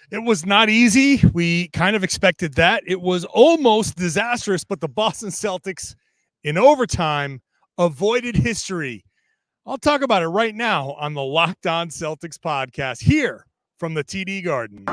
It was not easy. We kind of expected that. It was almost disastrous, but the Boston Celtics in overtime avoided history. I'll talk about it right now on the Locked On Celtics podcast here from the TD Garden.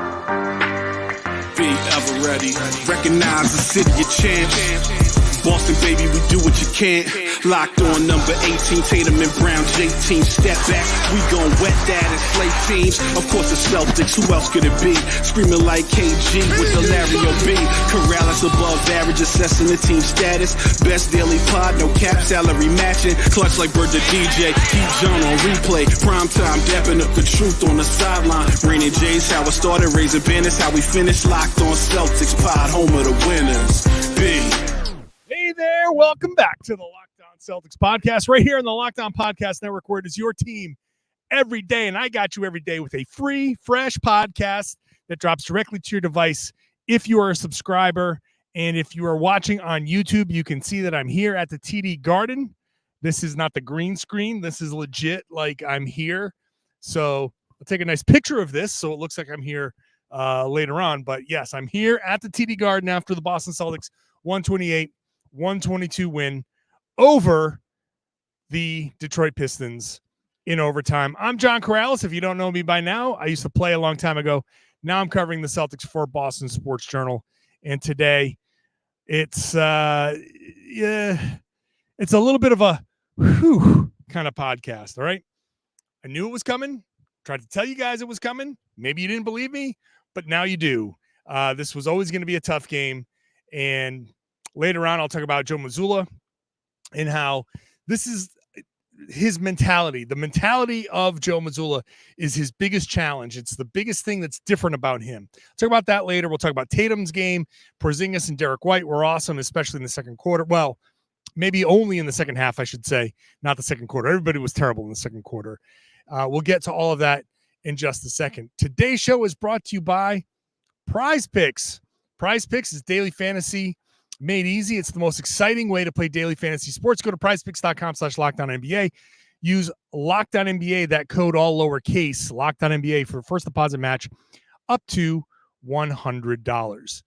Be ever ready. Recognize the city of champs. Boston, baby, we do what you can't. Locked on number 18, Tatum and Brown, J-team, step back. We gon' wet that and slay teams. Of course, the Celtics, who else could it be? Screaming like KG with the Larry O.B. Karalis above average, assessing the team status. Best daily pod, no cap, salary matching. Clutch like Bird the DJ, Heat John on replay. Prime time, dapping up the truth on the sideline. Raining J's, how it started, raising banners, how we finished. Locked on Celtics pod, home of the winners. B. Hey there, welcome back to the Locked On Celtics podcast, right here on the Locked On Podcast Network, where it is your team every day, and I got you every day with a free, fresh podcast that drops directly to your device if you are a subscriber. And if you are watching on YouTube, you can see that I'm here at the TD Garden. This is not the green screen. This is legit, like I'm here. So I'll take a nice picture of this so it looks like I'm here later on. But yes, I'm here at the TD Garden after the Boston Celtics 128-122 win over the Detroit Pistons in overtime. I'm John Karalis. If you don't know me by now, I used to play a long time ago. Now I'm covering the Celtics for Boston Sports Journal. And today it's a little bit of a kind of podcast. All right. I knew it was coming. Tried to tell you guys it was coming. Maybe you didn't believe me, but now you do. This was always going to be a tough game. And later on, I'll talk about Joe Mazzulla and how this is his mentality. The mentality of Joe Mazzulla is his biggest challenge. It's the biggest thing that's different about him. I'll talk about that later. We'll talk about Tatum's game. Porzingis and Derrick White were awesome, especially in the second quarter. Well, maybe only in the second half, I should say, not the second quarter. Everybody was terrible in the second quarter. We'll get to all of that in just a second. Today's show is brought to you by PrizePicks. PrizePicks is daily fantasy made easy. It's the most exciting way to play daily fantasy sports. Go to prizepicks.com/LockedOnNBA. Use LockedOnNBA, that code all lowercase, LockedOnNBA, for first deposit match up to $100.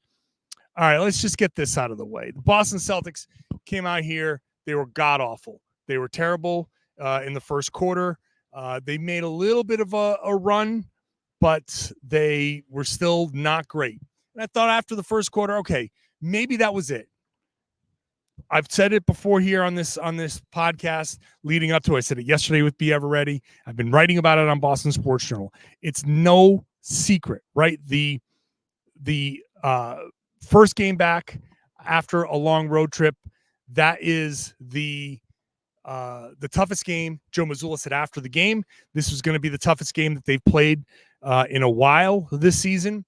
All right, let's just get this out of the way. The Boston Celtics came out here. They were god-awful. They were terrible in the first quarter. They made a little bit of a run, but they were still not great. And I thought after the first quarter, okay, maybe that was it. I've said it before here on this podcast leading up to it. I said it yesterday with Be Ever Ready. I've been writing about it on Boston Sports Journal. It's no secret, right? The first game back after a long road trip, that is the toughest game. Joe Mazzulla said after the game, this was going to be the toughest game that they've played in a while this season.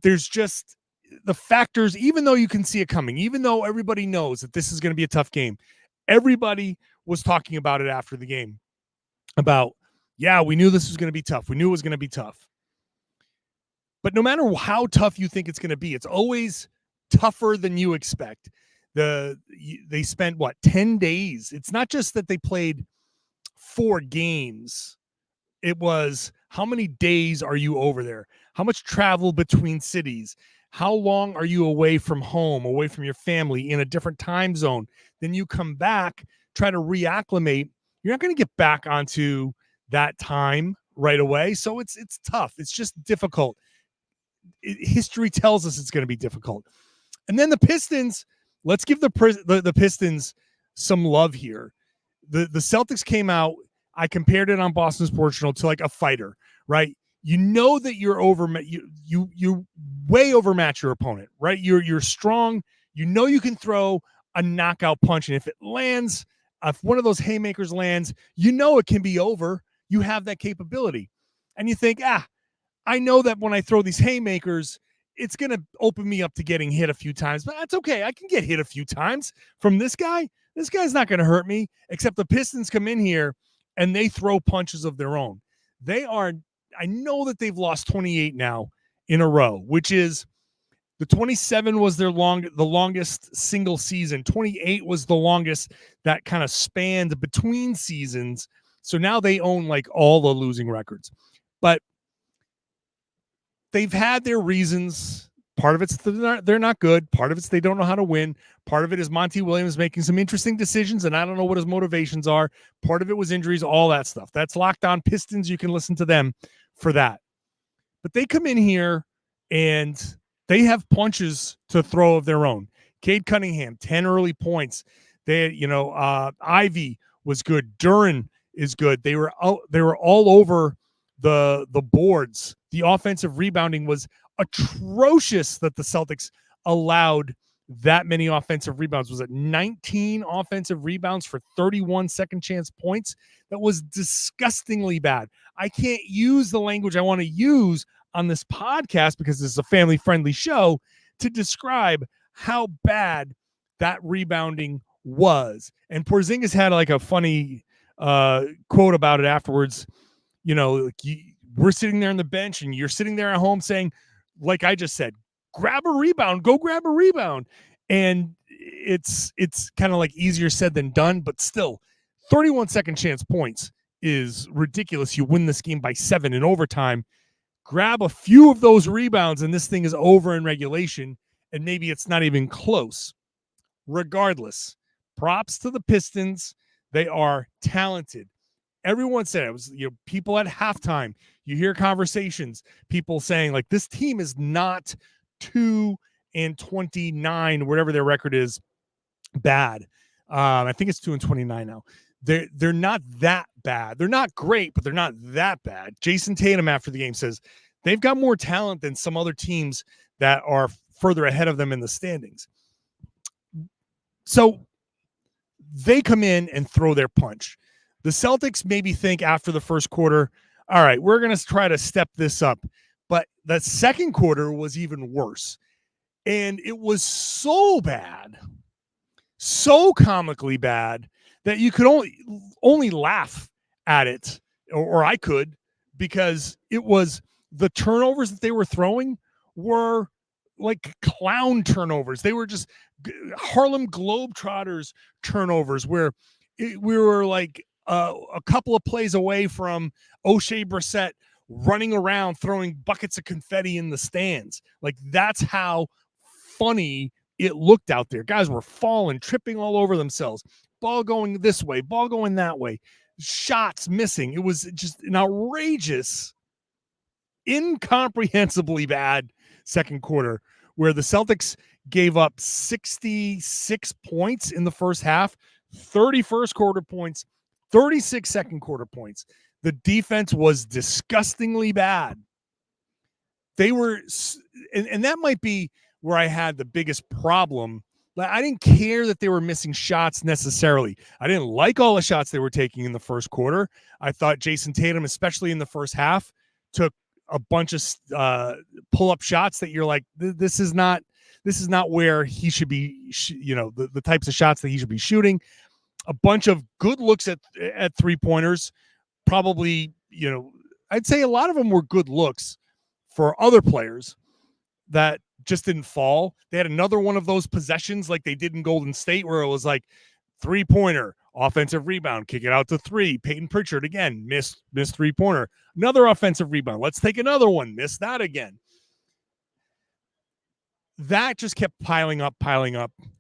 There's just the factors, even though you can see it coming, even though everybody knows that this is going to be a tough game, everybody was talking about it after the game about, yeah, we knew this was going to be tough. We knew it was going to be tough. But no matter how tough you think it's going to be, it's always tougher than you expect. They spent 10 days. It's not just that they played 4 games. It was, how many days are you over there? How much travel between cities? How long are you away from home, away from your family in a different time zone? Then you come back, try to reacclimate. You're not going to get back onto that time right away. So it's tough. It's just difficult. History tells us it's going to be difficult. And then the Pistons, let's give the Pistons some love here. The Celtics came out. I compared it on Boston Sports Journal to like a fighter, right? You know that you're you way overmatch your opponent, right? You're strong. You know you can throw a knockout punch, and if it lands, if one of those haymakers lands, you know it can be over. You have that capability, and you think, I know that when I throw these haymakers, it's going to open me up to getting hit a few times, but that's okay. I can get hit a few times from this guy. This guy's not going to hurt me, except the Pistons come in here and they throw punches of their own. I know that they've lost 28 now in a row, which is the 27 was the longest single season. 28 was the longest that kind of spanned between seasons. So now they own like all the losing records. But they've had their reasons. Part of it's they're not good. Part of it's they don't know how to win. Part of it is Monty Williams making some interesting decisions, and I don't know what his motivations are. Part of it was injuries, all that stuff. That's Locked On Pistons. You can listen to them for that. But they come in here and they have punches to throw of their own. Cade Cunningham, 10 early points. Ivy was good. Duren is good. They were all over the boards. The offensive rebounding was atrocious that the Celtics allowed that many offensive rebounds. Was it 19 offensive rebounds for 31 second chance points? That was disgustingly bad. I can't use the language I want to use on this podcast because this is a family-friendly show to describe how bad that rebounding was. And Porzingis had like a funny quote about it afterwards. We're sitting there on the bench and you're sitting there at home saying, like I just said, grab a rebound, go grab a rebound. And it's kind of like easier said than done, but still 31 second chance points is ridiculous. You win this game by 7 in overtime. Grab a few of those rebounds and this thing is over in regulation, and maybe it's not even close. Regardless, props to the Pistons. They are talented. Everyone said it was, people at halftime, you hear conversations, people saying like this team is not 2-29, whatever their record is, bad. I think it's 2-29 now. They're not that bad. They're not great, but they're not that bad. Jayson Tatum after the game says they've got more talent than some other teams that are further ahead of them in the standings. So they come in and throw their punch. The Celtics maybe think after the first quarter, all right, we're going to try to step this up. But the second quarter was even worse. And it was so bad, so comically bad, that you could only laugh at it, or I could, because it was the turnovers that they were throwing were like clown turnovers. They were just Harlem Globetrotters turnovers where we were like a couple of plays away from O'Shea Brissett running around throwing buckets of confetti in the stands. Like that's how funny it looked out there. Guys were falling, tripping all over themselves. Ball going this way, ball going that way, shots missing. It was just an outrageous, incomprehensibly bad second quarter where the Celtics gave up 66 points in the first half, 30 first quarter points, 36 second quarter points. The defense was disgustingly bad. They were, and that might be where I had the biggest problem. I didn't care that they were missing shots necessarily. I didn't like all the shots they were taking in the first quarter. I thought Jayson Tatum, especially in the first half, took a bunch of pull-up shots that you're like, this is not where he should be, the types of shots that he should be shooting. A bunch of good looks at three-pointers. Probably, I'd say a lot of them were good looks for other players that just didn't fall. They had another one of those possessions like they did in Golden State where it was like three-pointer, offensive rebound, kick it out to three. Peyton Pritchard again, missed three-pointer. Another offensive rebound. Let's take another one. Miss that again. That just kept piling up.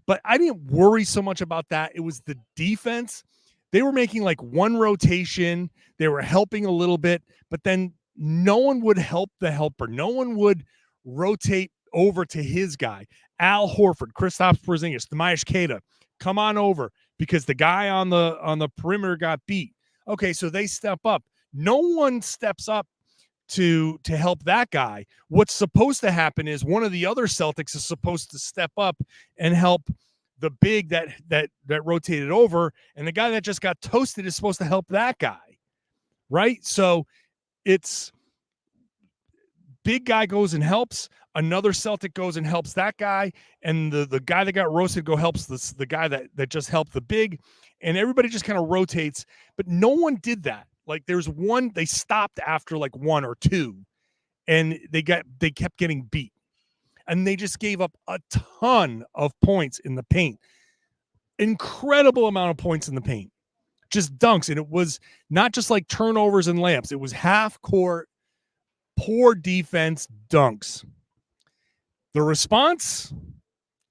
But I didn't worry so much about that. It was the defense. They were making like one rotation. They were helping a little bit, but then no one would help the helper. No one would rotate over to his guy. Al Horford, Kristaps Porzingis, Demias Queta, come on over because the guy on the perimeter got beat. Okay, so they step up. No one steps up to help that guy. What's supposed to happen is one of the other Celtics is supposed to step up and help the big that rotated over, and the guy that just got toasted is supposed to help that guy, right? So it's big guy goes and helps, another Celtic goes and helps that guy, and the guy that got roasted helps the guy that just helped the big, and everybody just kind of rotates, but no one did that. Like there's one, they stopped after like one or two, and they kept getting beat. And they just gave up a ton of points in the paint. Incredible amount of points in the paint. Just dunks. And it was not just like turnovers and layups. It was half court poor defense dunks. The response,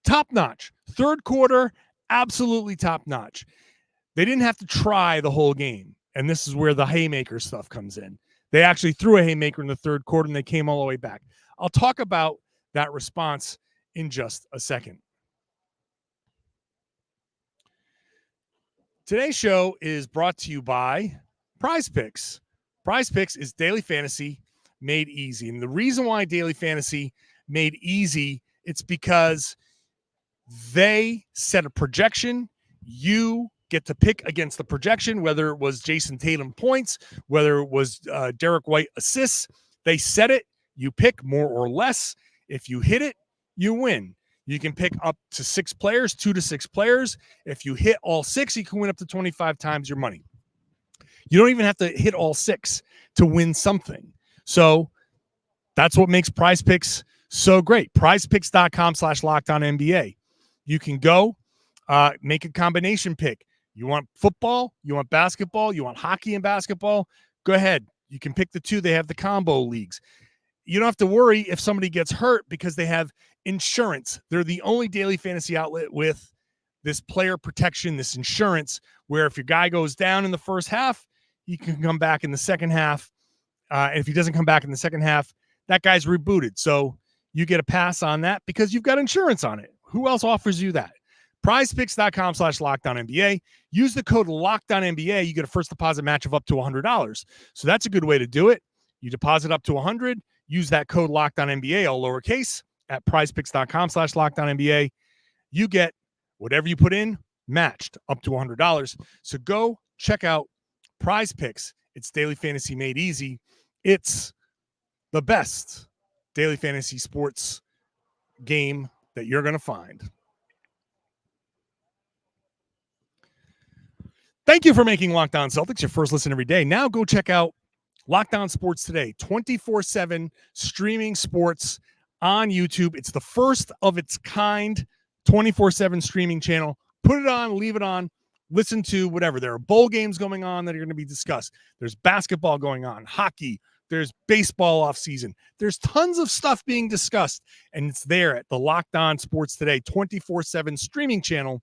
top-notch. Third quarter, absolutely top-notch. They didn't have to try the whole game, and this is where the haymaker stuff comes in. They actually threw a haymaker in the third quarter, and they came all the way back. I'll talk about that response in just a second. Today's show is brought to you by PrizePicks. PrizePicks is daily fantasy made easy. And the reason why daily fantasy made easy, it's because they set a projection. You get to pick against the projection, whether it was Jayson Tatum points, whether it was Derrick White assists. They set it. You pick more or less. If you hit it, you win. You can pick up to 6 players, 2 to 6 players. If you hit all 6, you can win up to 25 times your money. You don't even have to hit all 6 to win something. So that's what makes PrizePicks so great. PrizePicks.com/LockedOnNBA. You can go make a combination pick. You want football? You want basketball? You want hockey and basketball? Go ahead. You can pick the 2. They have the combo leagues. You don't have to worry if somebody gets hurt because they have insurance. They're the only daily fantasy outlet with this player protection, this insurance, where if your guy goes down in the first half, he can come back in the second half. And if he doesn't come back in the second half, that guy's rebooted. So you get a pass on that because you've got insurance on it. Who else offers you that? PrizePicks.com/LockedOnNBA. Use the code LockedOnNBA. You get a first deposit match of up to $100. So that's a good way to do it. You deposit up to $100. Use that code LockedOnNBA, all lowercase, at PrizePicks.com/LockedOnNBA. You get whatever you put in matched up to $100. So go check out PrizePicks. It's daily fantasy made easy. It's the best daily fantasy sports game that you're going to find. Thank you for making Locked On Celtics your first listen every day. Now go check out Locked On Sports Today, 24/7 streaming sports on YouTube. It's the first of its kind 24/7 streaming channel. Put it on, leave it on, listen to whatever. There are bowl games going on that are going to be discussed. There's basketball going on, hockey. There's baseball off season. There's tons of stuff being discussed, and it's there at the Locked On Sports Today 24/7 streaming channel.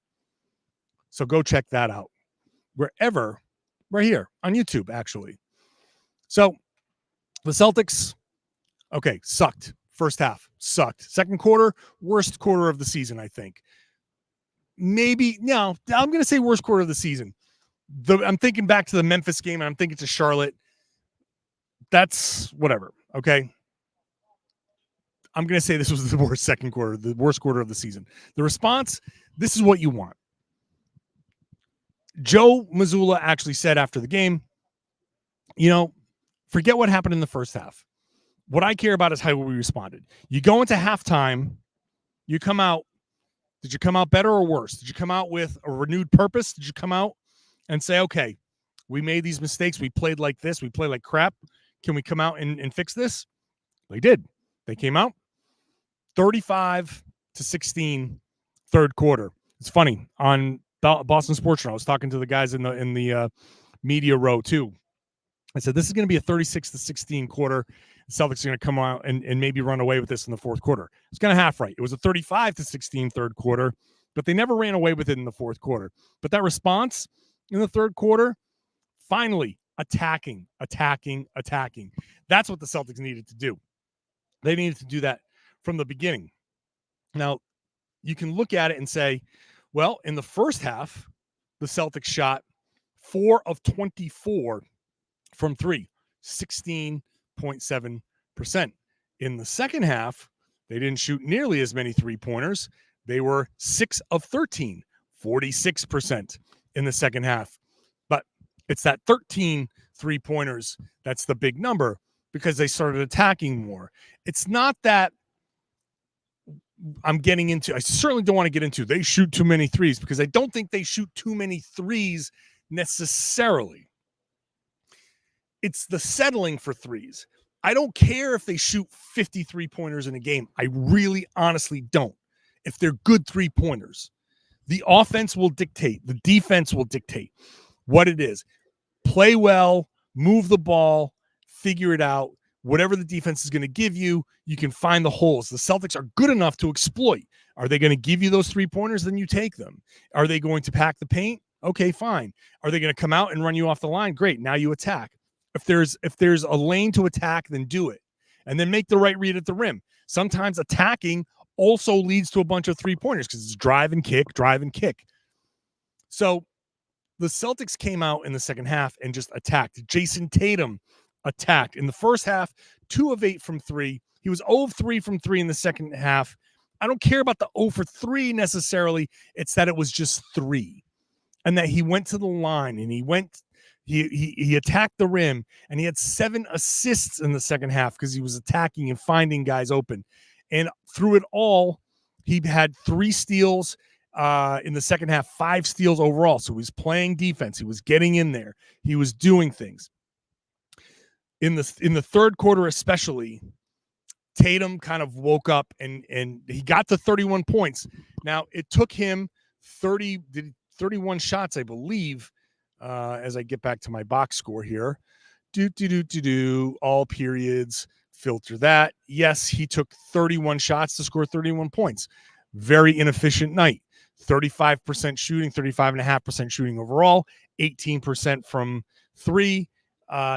So go check that out wherever, right here on YouTube, actually. So the Celtics, okay, sucked. First half, sucked. Second quarter, worst quarter of the season, I think. Maybe, no, I'm going to say worst quarter of the season. I'm thinking back to the Memphis game, and I'm thinking to Charlotte. That's whatever, okay? I'm going to say this was the worst second quarter, the worst quarter of the season. The response, this is what you want. Joe Mazzulla actually said after the game, forget what happened in the first half. What I care about is how we responded. You go into halftime, you come out. Did you come out better or worse? Did you come out with a renewed purpose? Did you come out and say, okay, we made these mistakes. We played like this. We played like crap. Can we come out and fix this? They did. They came out 35-16 third quarter. It's funny. On Boston Sports Journal, I was talking to the guys in the media row too. I said, this is going to be a 36-16 quarter. The Celtics are going to come out and maybe run away with this in the fourth quarter. It's kind of half right. It was a 35-16 third quarter, but they never ran away with it in the fourth quarter. But that response in the third quarter, finally attacking. That's what the Celtics needed to do. They needed to do that from the beginning. Now, you can look at it and say, well, in the first half, the Celtics shot 4 of 24 from 3, 16.7%. In the second half, they didn't shoot nearly as many three-pointers. They were 6 of 13, 46% in the second half. But it's that 13 three-pointers that's the big number because they started attacking more. It's not that I certainly don't want to get into they shoot too many threes, because I don't think they shoot too many threes necessarily. It's the settling for threes. I don't care if they shoot 50 three-pointers in a game. I really honestly don't. If they're good three-pointers, the offense will dictate, the defense will dictate what it is. Play well, move the ball, figure it out. whatever the defense is going to give you, you can find the holes. The Celtics are good enough to exploit. Are they going to give you those 3-pointers? Then you take them. Are they going to pack the paint? Okay, fine. Are they going to come out and run you off the line? Great. Now you attack. If there's a lane to attack, then do it. And then make the right read at the rim. Sometimes attacking also leads to a bunch of 3-pointers because it's drive and kick. So the Celtics came out in the second half and just attacked. Jayson Tatum attacked. In the first half, 2 of 8 from 3. He was 0 of 3 from 3 in the second half. I don't care about the 0 for 3 necessarily. It's that it was just 3. And that he went to the line and he attacked the rim, and he had 7 assists in the second half because he was attacking and finding guys open. And through it all, he had 3 steals in the second half, 5 steals overall. So he was playing defense. He was getting in there. He was doing things. In the third quarter especially, Tatum kind of woke up and he got to 31 points. Now, it took him 31 shots, I believe, as I get back to my box score here. All periods, filter that. Yes, he took 31 shots to score 31 points. Very inefficient night. 35% shooting, 35.5% shooting overall, 18% from 3.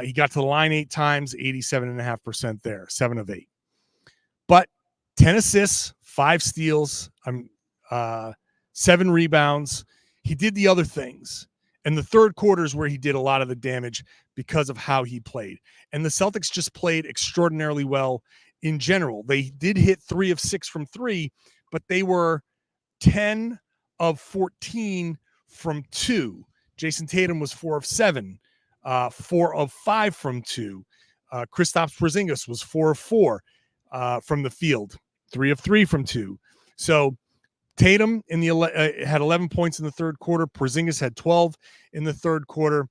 He got to the line 8 times, 87.5% there, 7 of 8. But 10 assists, 5 steals, 7 rebounds. He did the other things. And the third quarter is where he did a lot of the damage because of how he played. And the Celtics just played extraordinarily well in general. They did hit 3 of 6 from 3, but they were 10 of 14 from 2. Jayson Tatum was 4 of 7, 4 of 5 from 2. Kristaps Porzingis was 4 of 4 from the field, 3 of 3 from 2. So Tatum had 11 points in the third quarter. Porzingis had 12 in the third quarter.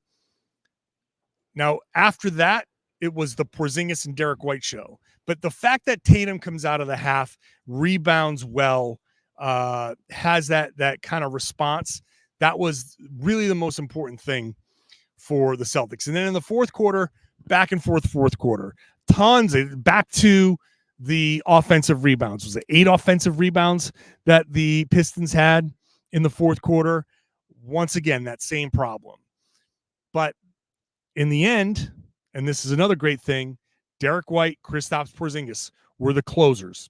Now, after that, it was the Porzingis and Derrick White show. But the fact that Tatum comes out of the half, rebounds well, has that kind of response, that was really the most important thing for the Celtics. And then in the fourth quarter, back and forth fourth quarter, back to the offensive rebounds. Was it 8 offensive rebounds that the Pistons had in the fourth quarter? Once again, that same problem. But in the end, and this is another great thing, Derrick White, Kristaps Porzingis were the closers.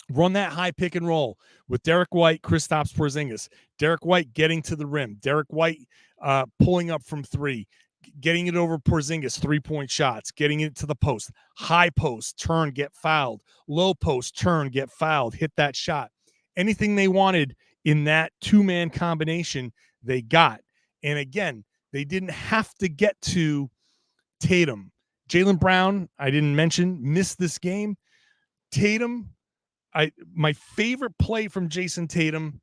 Run that high pick and roll with Derrick White, Kristaps Porzingis. Derrick White getting to the rim. Derrick White pulling up from 3. Getting it over Porzingis, 3-point shots, getting it to the post, high post, turn, get fouled, low post, turn, get fouled, hit that shot. Anything they wanted in that 2-man combination, they got. And again, they didn't have to get to Tatum. Jaylen Brown, I didn't mention, missed this game. Tatum, my favorite play from Jayson Tatum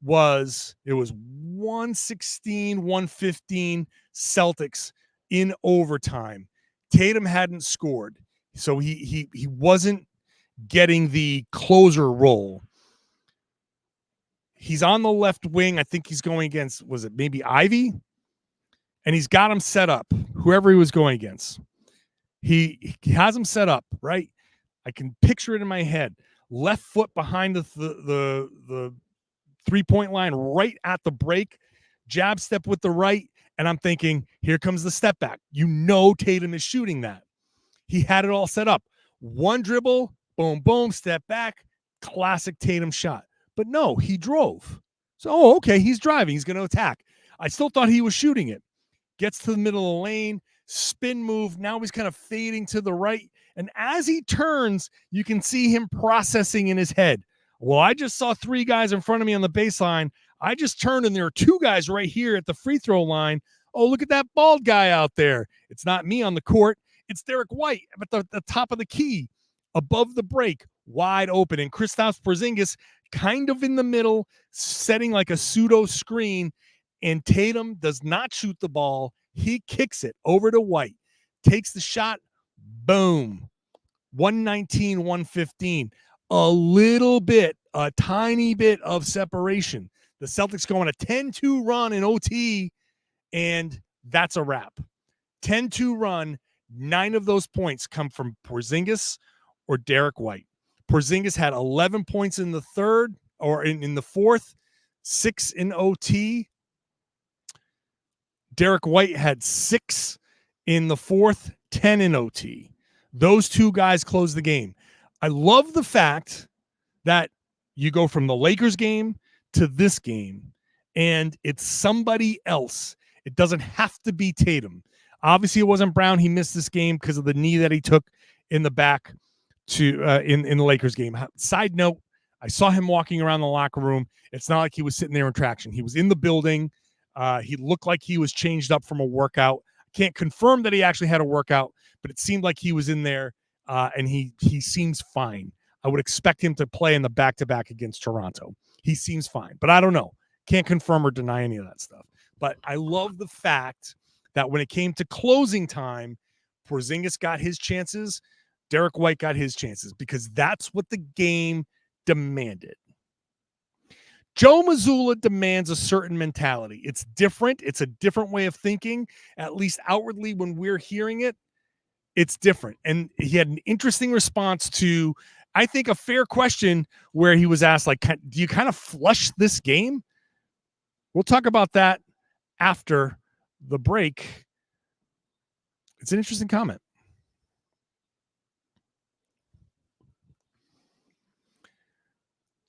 was 116-115 Celtics in overtime. Tatum hadn't scored, so he wasn't getting the closer role. He's on the left wing. I think he's going against, was it maybe Ivy? And he's got him set up, whoever he was going against. He has him set up, right? I can picture it in my head. Left foot behind the 3-point line right at the break, jab step with the right, and I'm thinking, here comes the step back. You know Tatum is shooting that. He had it all set up. One dribble, boom, boom, step back, classic Tatum shot. But no, he drove. So, okay, he's driving. He's going to attack. I still thought he was shooting it. Gets to the middle of the lane, spin move. Now he's kind of fading to the right. And as he turns, you can see him processing in his head. Well, I just saw 3 guys in front of me on the baseline. I just turned and there are 2 guys right here at the free throw line. Oh, look at that bald guy out there. It's not me on the court. It's Derrick White at the top of the key, above the break, wide open. And Kristaps Porzingis kind of in the middle, setting like a pseudo screen. And Tatum does not shoot the ball. He kicks it over to White, takes the shot, boom, 119-115. A tiny bit of separation. The Celtics go on a 10-2 run in OT, and that's a wrap. 10-2 run, 9 of those points come from Porzingis or Derrick White. Porzingis had 11 points in the third or in the fourth, 6 in OT. Derrick White had 6 in the fourth, 10 in OT. Those two guys closed the game. I love the fact that you go from the Lakers game to this game, and it's somebody else. It doesn't have to be Tatum. Obviously, it wasn't Brown. He missed this game because of the knee that he took in the back to in the Lakers game. Side note, I saw him walking around the locker room. It's not like he was sitting there in traction. He was in the building. He looked like he was changed up from a workout. Can't confirm that he actually had a workout, but it seemed like he was in there, and he seems fine. I would expect him to play in the back-to-back against Toronto. He seems fine, but I don't know. Can't confirm or deny any of that stuff. But I love the fact that when it came to closing time, Porzingis got his chances, Derrick White got his chances, because that's what the game demanded. Joe Mazzulla demands a certain mentality. It's different. It's a different way of thinking, at least outwardly when we're hearing it. It's different. And he had an interesting response to, I think, a fair question where he was asked, like, do you kind of flush this game? We'll talk about that after the break. It's an interesting comment.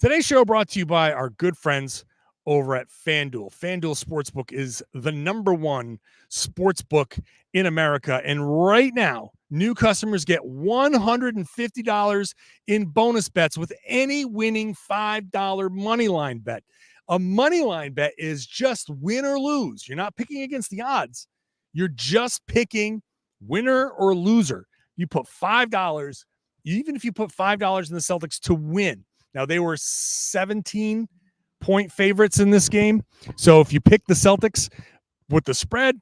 Today's show brought to you by our good friends over at FanDuel. FanDuel Sportsbook is the number one sportsbook in America. And right now, new customers get $150 in bonus bets with any winning $5 moneyline bet. A moneyline bet is just win or lose. You're not picking against the odds. You're just picking winner or loser. You put $5, even if you put $5 in the Celtics to win. Now, they were 17-point favorites in this game. So if you pick the Celtics with the spread,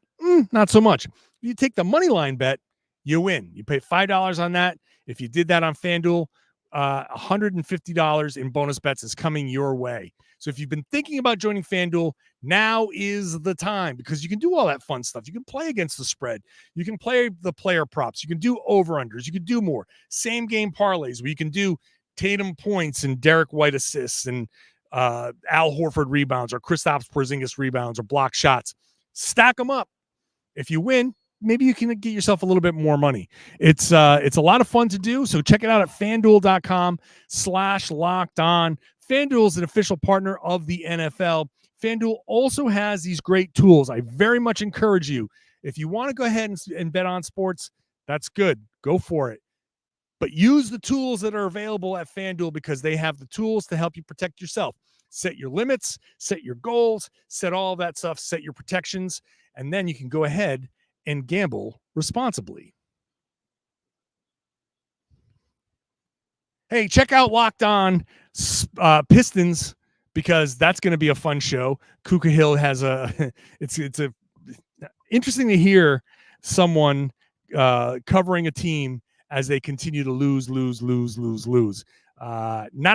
not so much. If you take the money line bet, you win. You pay $5 on that. If you did that on FanDuel, $150 in bonus bets is coming your way. So if you've been thinking about joining FanDuel, now is the time, because you can do all that fun stuff. You can play against the spread. You can play the player props. You can do over-unders. You can do more. Same game parlays where you can do Tatum points and Derrick White assists and Al Horford rebounds or Kristaps Porzingis rebounds or block shots. Stack them up. If you win, maybe you can get yourself a little bit more money. It's a lot of fun to do. So check it out at FanDuel.com/lockedon. FanDuel is an official partner of the NFL. FanDuel also has these great tools. I very much encourage you. If you want to go ahead and bet on sports, that's good. Go for it. But use the tools that are available at FanDuel, because they have the tools to help you protect yourself. Set your limits, set your goals, set all that stuff, set your protections, and then you can go ahead and gamble responsibly. Hey, check out Locked On Pistons, because that's going to be a fun show. Kuka Hill has it's interesting to hear someone covering a team as they continue to lose. Not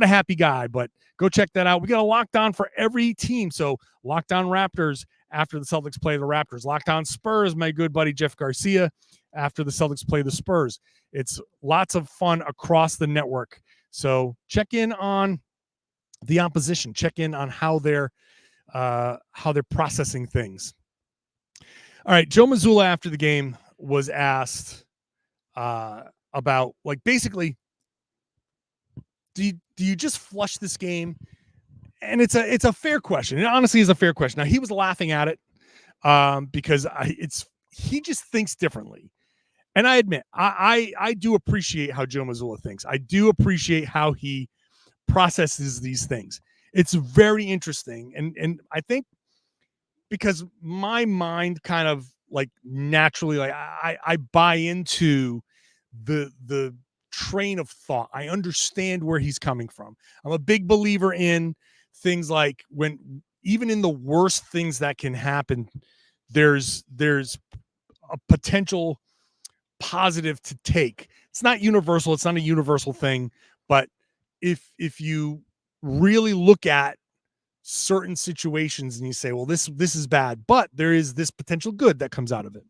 a happy guy, but go check that out. We got a Locked On for every team. So Locked On Raptors after the Celtics play the Raptors. Locked On Spurs, my good buddy Jeff Garcia, after the Celtics play the Spurs. It's lots of fun across the network. So check in on the opposition. Check in on how they're processing things. All right, Joe Mazzulla after the game was asked about, like, basically, do you just flush this game? And it's a fair question. It honestly is a fair question. Now, he was laughing at it because he just thinks differently. And I admit, I do appreciate how Joe Mazzulla thinks. I do appreciate how he processes these things. It's very interesting. And I think because my mind kind of, like, naturally, like, I buy into the train of thought. I understand where he's coming from. I'm a big believer in things like, when even in the worst things that can happen, there's a potential positive to take. It's not universal. It's not a universal thing, but if you really look at certain situations and you say, well, this is bad, but there is this potential good that comes out of it.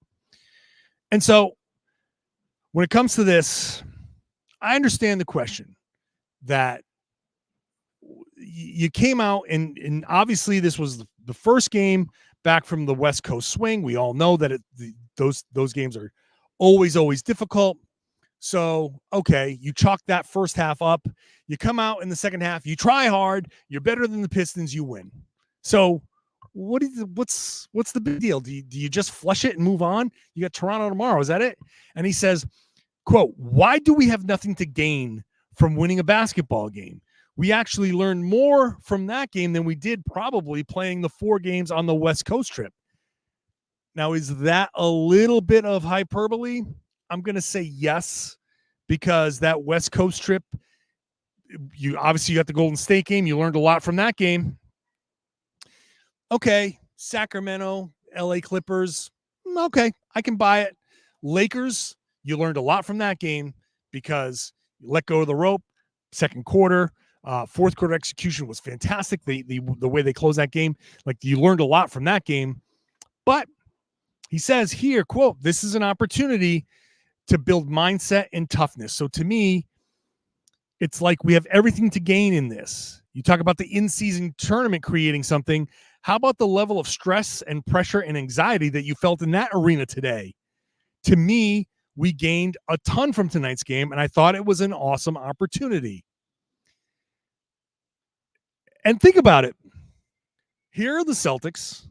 And so when it comes to this, I understand the question that you came out and obviously this was the first game back from the West Coast swing. We all know that those games are always difficult. So, okay, you chalk that first half up. You come out in the second half, you try hard, you're better than the Pistons, you win. So, what's the big deal? Do you just flush it and move on? You got Toronto tomorrow, is that it? And he says, quote, "Why do we have nothing to gain from winning a basketball game? We actually learned more from that game than we did probably playing the 4 games on the West Coast trip." Now, is that a little bit of hyperbole? I'm going to say yes, because that West Coast trip, you obviously got the Golden State game. You learned a lot from that game. Okay, Sacramento, LA Clippers. Okay, I can buy it. Lakers, you learned a lot from that game because you let go of the rope. Second quarter, fourth quarter execution was fantastic. The way they closed that game, like you learned a lot from that game. But he says here, quote, "This is an opportunity to build mindset and toughness." So to me, it's like we have everything to gain in this. You talk about the in-season tournament creating something. How about the level of stress and pressure and anxiety that you felt in that arena today? To me, we gained a ton from tonight's game, and I thought it was an awesome opportunity. And think about it. Here are the Celtics.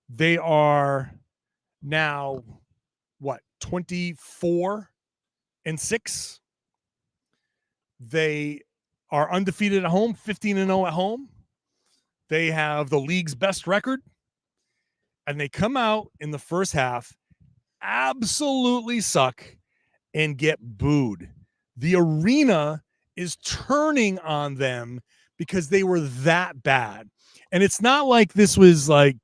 They are now, 24-6? They are undefeated at home, 15-0 at home. They have the league's best record. And they come out in the first half, absolutely suck, and get booed. The arena is turning on them because they were that bad. And it's not like this was like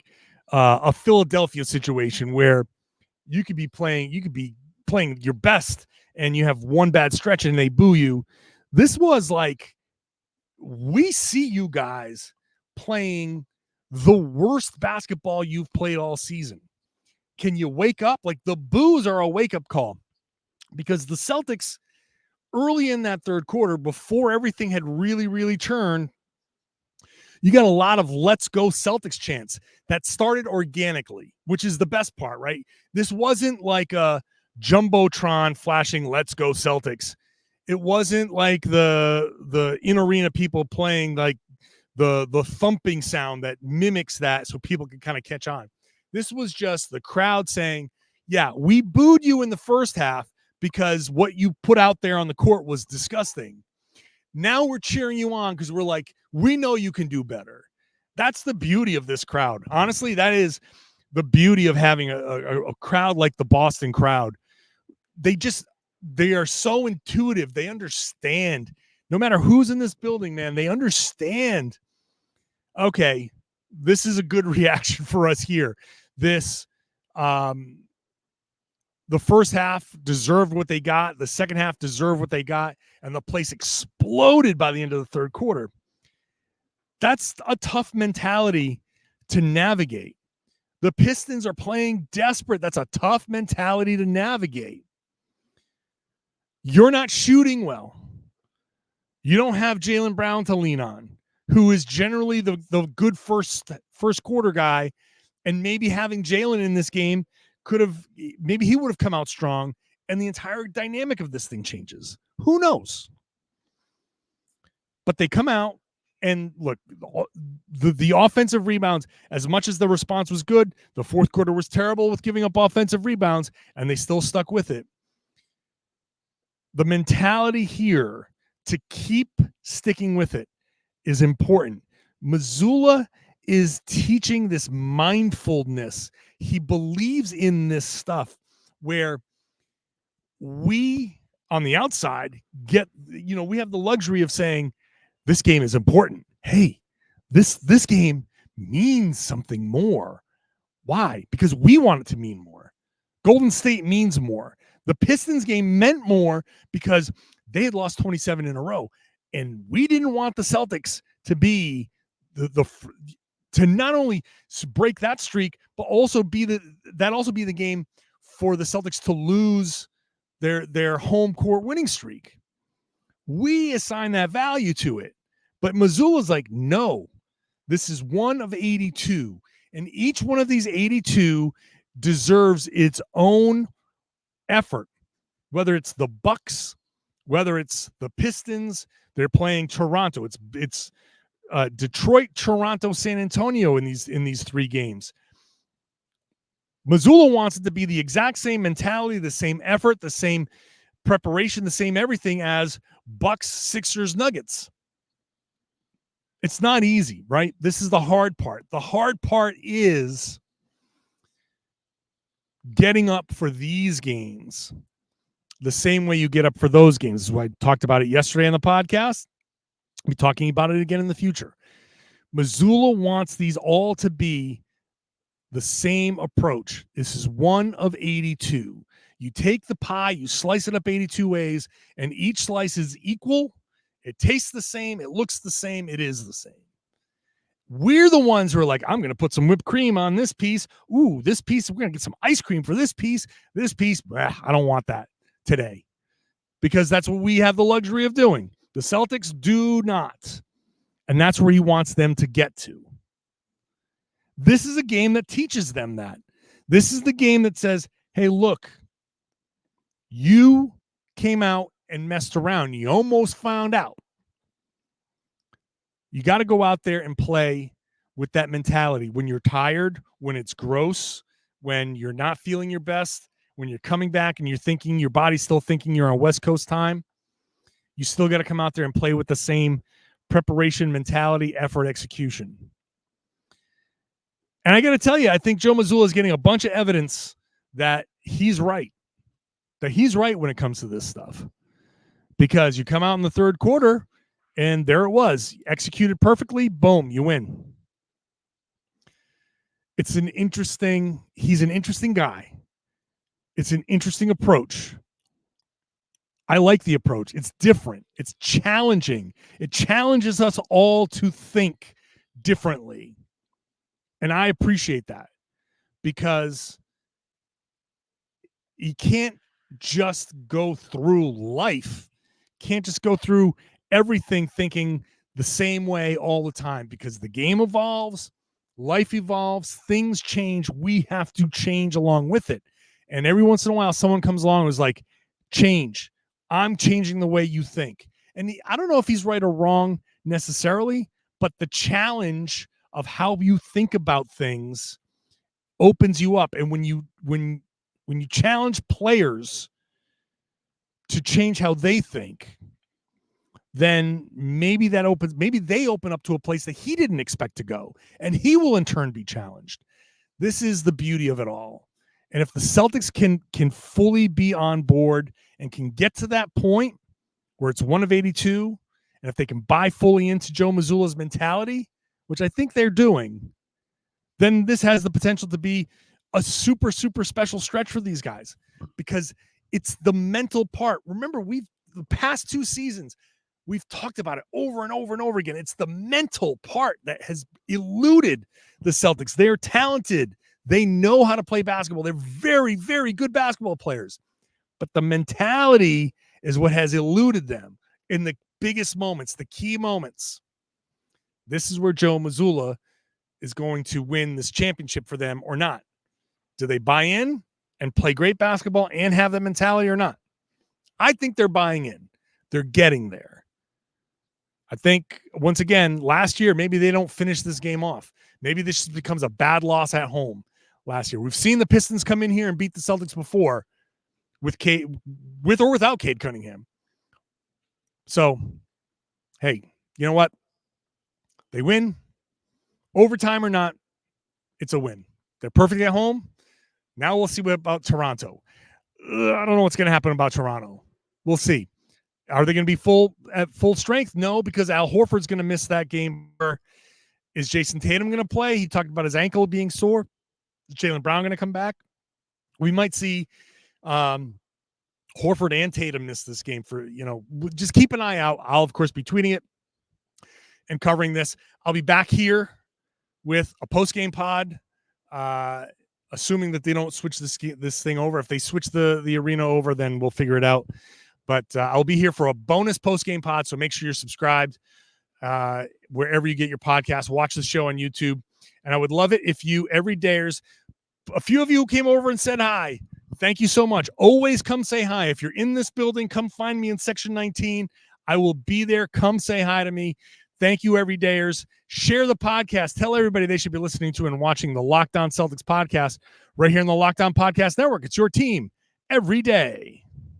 a Philadelphia situation where you could be playing your best and you have one bad stretch and they boo you. This was like, we see you guys playing the worst basketball you've played all season. Can you wake up? Like, the boos are a wake-up call, because the Celtics early in that third quarter, before everything had really turned, you got a lot of "let's go Celtics" chants that started organically, which is the best part, right? This wasn't like a jumbotron flashing "let's go Celtics." It wasn't like the in-arena people playing like the thumping sound that mimics that so people can kind of catch on. This was just the crowd saying, yeah, we booed you in the first half because what you put out there on the court was disgusting. Now we're cheering you on because we're like, we know you can do better. That's the beauty of this crowd. Honestly, that is the beauty of having a crowd like the Boston crowd. They are so intuitive. They understand. No matter who's in this building, man, they understand. Okay, this is a good reaction for us here. This, the first half deserved what they got. The second half deserved what they got. And the place exploded by the end of the third quarter. That's a tough mentality to navigate. The Pistons are playing desperate. That's a tough mentality to navigate. You're not shooting well. You don't have Jaylen Brown to lean on, who is generally the good first quarter guy. And maybe having Jaylen in this game maybe he would have come out strong, and the entire dynamic of this thing changes. Who knows? But they come out, and look, the offensive rebounds, as much as the response was good, the fourth quarter was terrible with giving up offensive rebounds, and they still stuck with it. The mentality here to keep sticking with it is important. Mazzulla is teaching this mindfulness. He believes in this stuff where we on the outside we have the luxury of saying this game is important. Hey, this game means something more. Why? Because we want it to mean more. Golden State means more. The Pistons game meant more because they had lost 27 in a row, and we didn't want the Celtics to be to not only break that streak, but also be the game for the Celtics to lose their home court winning streak. We assign that value to it. But Mazzulla's like, no, this is one of 82. And each one of these 82 deserves its own effort, whether it's the Bucks, whether it's the Pistons. They're playing Toronto. It's Detroit, Toronto, San Antonio in these 3 games. Mazzulla wants it to be the exact same mentality, the same effort, the same preparation, the same everything as Bucks, Sixers, Nuggets. It's not easy, right? This is the hard part. The hard part is getting up for these games the same way you get up for those games. This is why I talked about it yesterday on the podcast. I'll be talking about it again in the future. Mazzulla wants these all to be the same approach. This is one of 82. You take the pie, you slice it up 82 ways, and each slice is equal. It tastes the same. It looks the same. It is the same. We're the ones who are like, I'm going to put some whipped cream on this piece. Ooh, this piece, we're going to get some ice cream for this piece. This piece, I don't want that today, because that's what we have the luxury of doing. The Celtics do not. And that's where he wants them to get to. This is a game that teaches them that. This is the game that says, hey, look, you came out and messed around. You almost found out. You got to go out there and play with that mentality when you're tired, when it's gross, when you're not feeling your best, when you're coming back and you're thinking, your body's still thinking you're on West Coast time. You still got to come out there and play with the same preparation, mentality, effort, execution. And I got to tell you, I think Joe Mazzulla is getting a bunch of evidence that he's right. That he's right when it comes to this stuff. Because you come out in the third quarter, and there it was. Executed perfectly, boom, you win. He's an interesting guy. It's an interesting approach. I like the approach. It's different. It's challenging. It challenges us all to think differently. And I appreciate that, because you can't just go through life, can't just go through everything thinking the same way all the time, because the game evolves, life evolves, things change. We have to change along with it. And every once in a while, someone comes along and is like, change. I'm changing the way you think. And I don't know if he's right or wrong necessarily, but the challenge of how you think about things opens you up. And when you challenge players to change how they think, then maybe they open up to a place that he didn't expect to go, and he will in turn be challenged. This is the beauty of it all. And if the Celtics can fully be on board and can get to that point where it's one of 82, and if they can buy fully into Joe Mazzulla's mentality, which I think they're doing, then this has the potential to be a super, super special stretch for these guys, because it's the mental part. Remember, the past 2 seasons, we've talked about it over and over and over again. It's the mental part that has eluded the Celtics. They're talented. They know how to play basketball. They're very, very good basketball players. But the mentality is what has eluded them in the biggest moments, the key moments. This is where Joe Mazzulla is going to win this championship for them or not. Do they buy in and play great basketball and have that mentality or not? I think they're buying in. They're getting there. I think, once again, last year, maybe they don't finish this game off. Maybe this just becomes a bad loss at home last year. We've seen the Pistons come in here and beat the Celtics before with or without Cade Cunningham. So, hey, you know what? They win. Overtime or not, it's a win. They're perfect at home. Now we'll see what about Toronto. I don't know what's going to happen about Toronto. We'll see. Are they going to be at full strength? No, because Al Horford's going to miss that game. Is Jayson Tatum going to play? He talked about his ankle being sore. Is Jaylen Brown going to come back? We might see Horford and Tatum miss this game for, just keep an eye out. I'll, of course, be tweeting it and covering this. I'll be back here with a post-game pod assuming that they don't switch this thing over. If they switch the arena over, then we'll figure it out. But I'll be here for a bonus post-game pod, so make sure you're subscribed wherever you get your podcast. Watch the show on YouTube. And I would love it if you, everydayers, a few of you who came over and said hi, thank you so much. Always come say hi. If you're in this building, come find me in section 19. I will be there. Come say hi to me. Thank you, everydayers. Share the podcast. Tell everybody they should be listening to and watching the Locked On Celtics podcast right here in the Locked On Podcast Network. It's your team every day.